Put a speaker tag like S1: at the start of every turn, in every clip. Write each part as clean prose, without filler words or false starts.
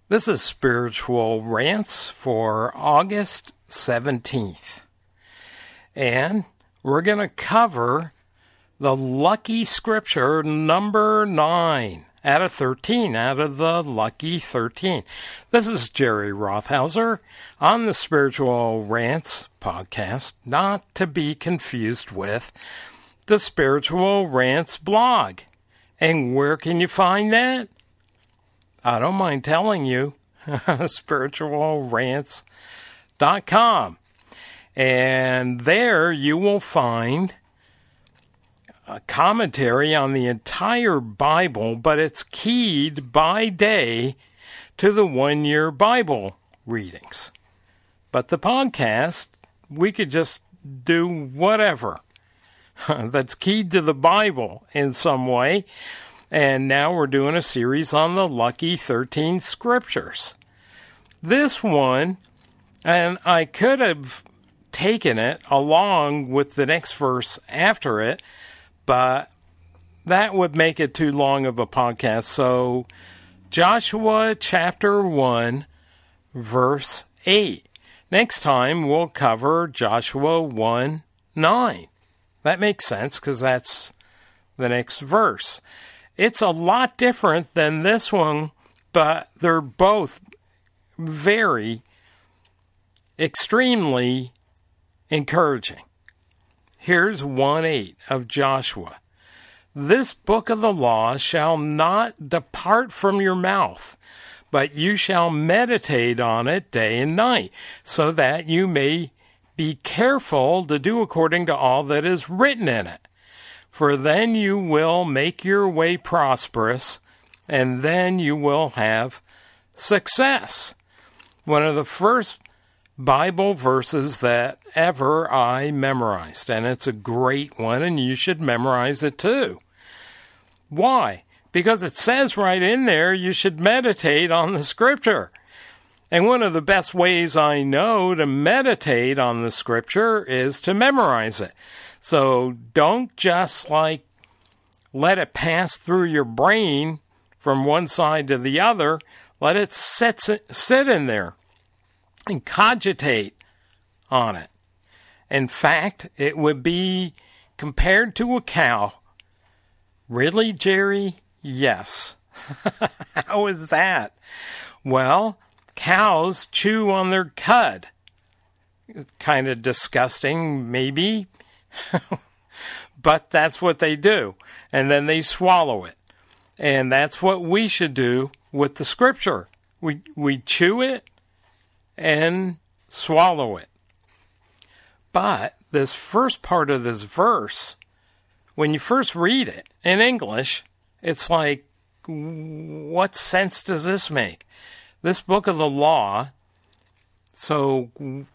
S1: This is Spiritual Rants for August 17th. And we're going to cover the lucky scripture number 9 out of 13, out of the lucky 13. This is Jerry Rothhauser on the Spiritual Rants podcast, not to be confused with the Spiritual Rants blog. And where can you find that? I don't mind telling you, spiritualrants.com. And there you will find a commentary on the entire Bible, but it's keyed by day to the one-year Bible readings. But the podcast, we could just do whatever that's keyed to the Bible in some way. And now we're doing a series on the lucky 13 scriptures. This one, and I could have taken it along with the next verse after it, but that would make it too long of a podcast. So Joshua chapter 1, verse 8. Next time we'll cover Joshua 1:9. That makes sense because that's the next verse. It's a lot different than this one, but they're both very, extremely encouraging. Here's 1:8 of Joshua. This book of the law shall not depart from your mouth, but you shall meditate on it day and night, so that you may be careful to do according to all that is written in it. For then you will make your way prosperous, and then you will have success. One of the first Bible verses that ever I memorized, and it's a great one, and you should memorize it too. Why? Because it says right in there you should meditate on the scripture. And one of the best ways I know to meditate on the scripture is to memorize it. So don't just let it pass through your brain from one side to the other. Let it sit in there and cogitate on it. In fact, it would be compared to a cow. Really, Jerry? Yes. How is that? Well, cows chew on their cud. Kind of disgusting, maybe. But that's what they do. And then they swallow it. And that's what we should do with the scripture. We chew it and swallow it. But this first part of this verse, when you first read it in English, it's like, what sense does this make? This book of the law, so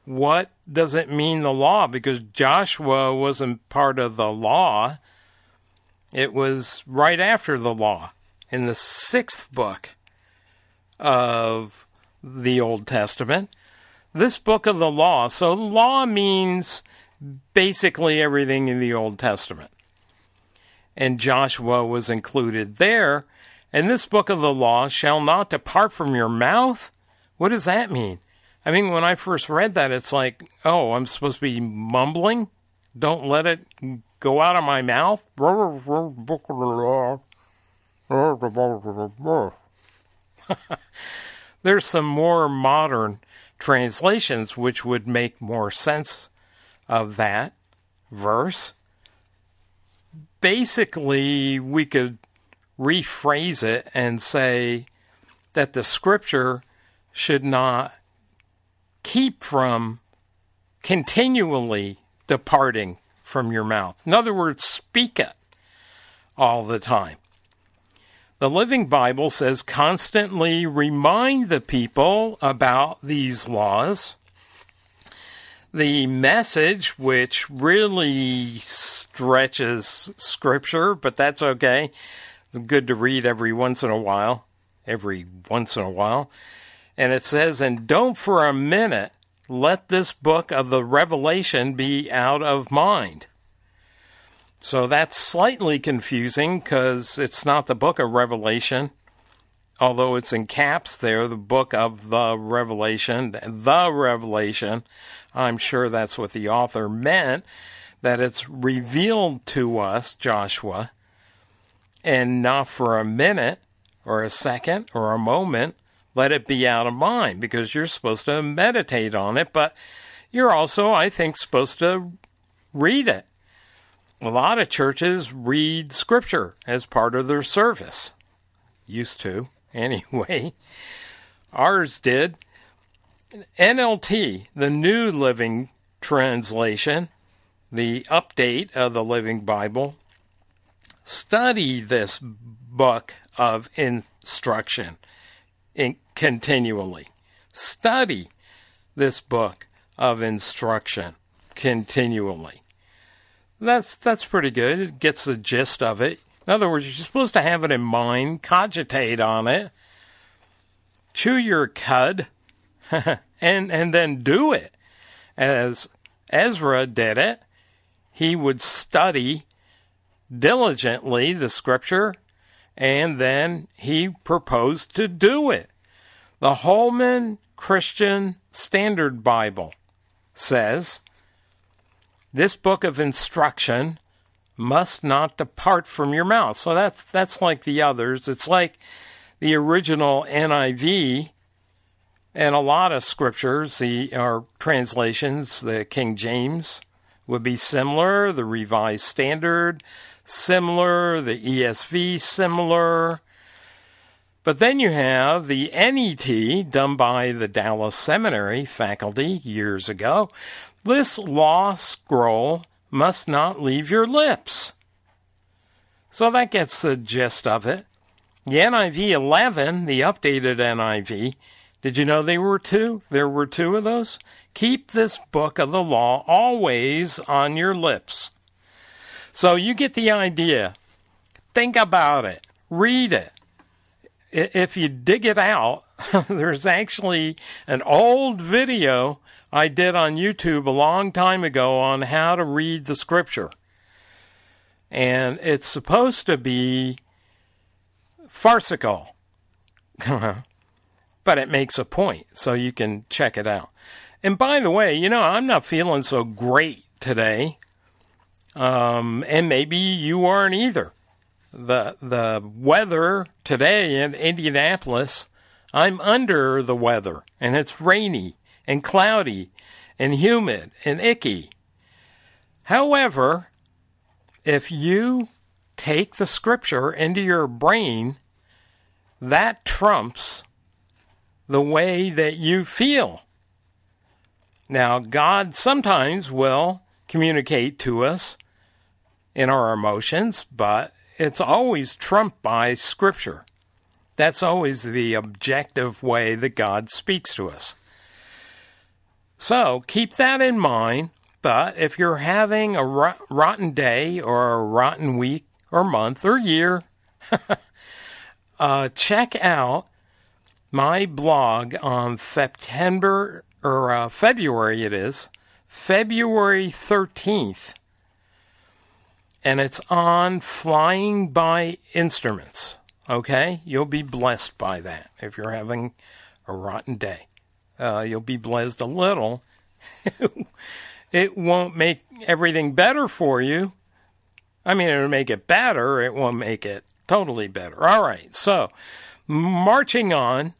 S1: what does it mean, the law? Because Joshua wasn't part of the law. It was right after the law, in the 6th book of the Old Testament. This book of the law, so law means basically everything in the Old Testament. And Joshua was included there. And this book of the law shall not depart from your mouth? What does that mean? I mean, when I first read that, it's like, oh, I'm supposed to be mumbling? Don't let it go out of my mouth? There's some more modern translations which would make more sense of that verse. Basically, we could rephrase it and say that the scripture should not keep from continually departing from your mouth. In other words, speak it all the time. The Living Bible says constantly remind the people about these laws. The Message, which really stretches scripture, but that's okay. It's good to read every once in a while. And it says, and don't for a minute let this book of the Revelation be out of mind. So that's slightly confusing because it's not the book of Revelation. although it's in caps there, the book of the Revelation, I'm sure that's what the author meant, that it's revealed to us, Joshua, and not for a minute or a second or a moment, let it be out of mind, because you're supposed to meditate on it, but you're also, I think, supposed to read it. A lot of churches read Scripture as part of their service. Used to, anyway. Ours did. NLT, the New Living Translation, the update of the Living Bible, study this book of instruction continually. Study this book of instruction continually. That's pretty good. It gets the gist of it. In other words, you're supposed to have it in mind, cogitate on it, chew your cud, and then do it. As Ezra did it, he would study diligently the Scripture, and then he proposed to do it. The Holman Christian Standard Bible says, this book of instruction must not depart from your mouth. So that's like the others. It's like the original NIV and a lot of scriptures, our translations, the King James would be similar, the Revised Standard similar, the ESV similar. But then you have the NET done by the Dallas Seminary faculty years ago. This law scroll must not leave your lips. So that gets the gist of it. The NIV 11, the updated NIV, did you know there were two? There were two of those. Keep this book of the law always on your lips. So you get the idea. Think about it. Read it. If you dig it out, there's actually an old video I did on YouTube a long time ago on how to read the Scripture. And it's supposed to be farcical. But it makes a point, so you can check it out. And by the way, I'm not feeling so great today. And maybe you aren't either. The weather today in Indianapolis, I'm under the weather, and it's rainy and cloudy and humid and icky. However, if you take the Scripture into your brain, that trumps the way that you feel. Now, God sometimes will communicate to us in our emotions, but it's always trumped by Scripture. That's always the objective way that God speaks to us. So keep that in mind, but if you're having a rotten day or a rotten week or month or year, check out my blog on February 13th. And it's on flying by instruments. Okay? You'll be blessed by that if you're having a rotten day. You'll be blessed a little. It won't make everything better for you. I mean, it'll make it better. It won't make it totally better. All right. So, marching on,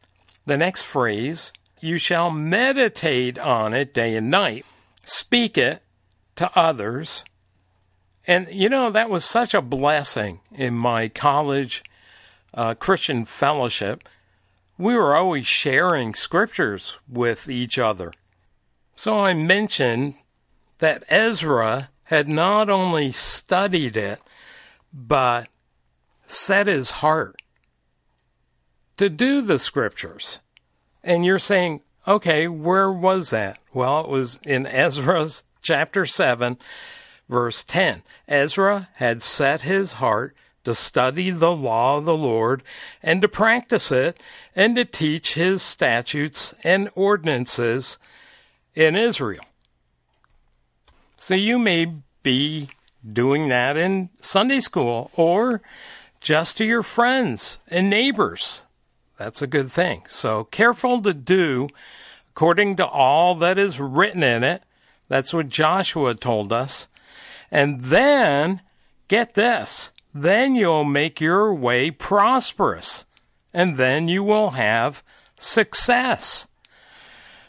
S1: the next phrase, you shall meditate on it day and night. Speak it to others. And, that was such a blessing in my college Christian fellowship. We were always sharing scriptures with each other. So I mentioned that Ezra had not only studied it, but set his heart to do the scriptures. And you're saying, okay, where was that? Well, it was in Ezra's chapter 7, verse 10. Ezra had set his heart to study the law of the Lord and to practice it and to teach his statutes and ordinances in Israel. So you may be doing that in Sunday school or just to your friends and neighbors That's a good thing. So careful to do according to all that is written in it. That's what Joshua told us. And then, get this, then you'll make your way prosperous. And then you will have success.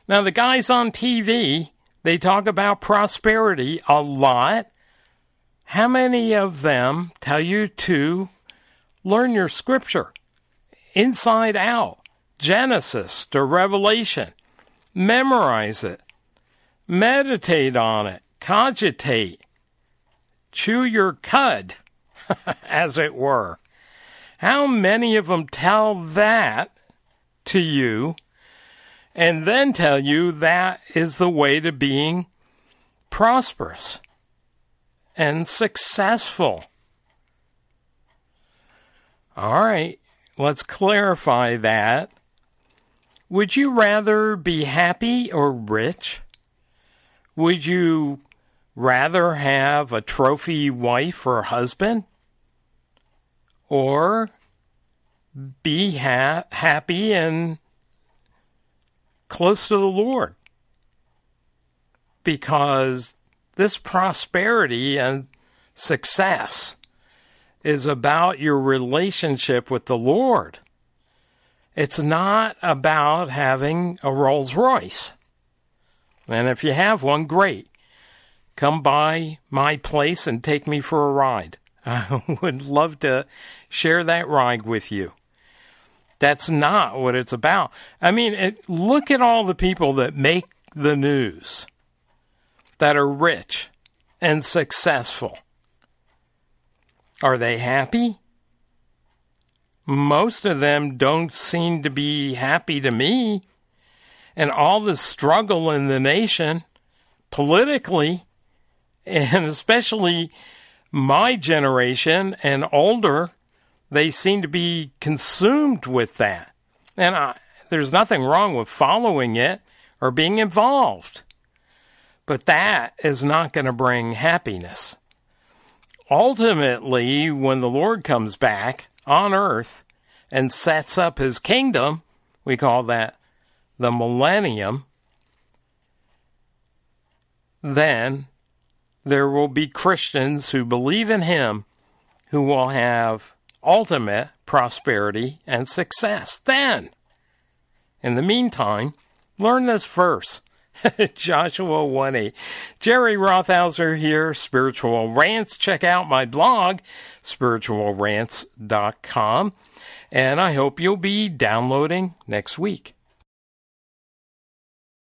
S1: Now, the guys on TV, they talk about prosperity a lot. How many of them tell you to learn your scripture inside out, Genesis to Revelation? Memorize it. Meditate on it. Cogitate. Chew your cud, as it were. How many of them tell that to you and then tell you that is the way to being prosperous and successful? All right, let's clarify that. Would you rather be happy or rich? Would you rather have a trophy wife or husband? Or be happy and close to the Lord? Because this prosperity and success is about your relationship with the Lord. It's not about having a Rolls Royce. And if you have one, great. Come by my place and take me for a ride. I would love to share that ride with you. That's not what it's about. I mean, look at all the people that make the news that are rich and successful. Are they happy? Most of them don't seem to be happy to me. And all the struggle in the nation, politically, and especially my generation and older, they seem to be consumed with that. And there's nothing wrong with following it or being involved. But that is not going to bring happiness. Ultimately, when the Lord comes back on earth and sets up his kingdom, we call that the millennium, then there will be Christians who believe in him who will have ultimate prosperity and success. Then, in the meantime, learn this verse. Joshua 1:8. Jerry Rothhauser here, Spiritual Rants. Check out my blog, spiritualrants.com. And I hope you'll be downloading next week.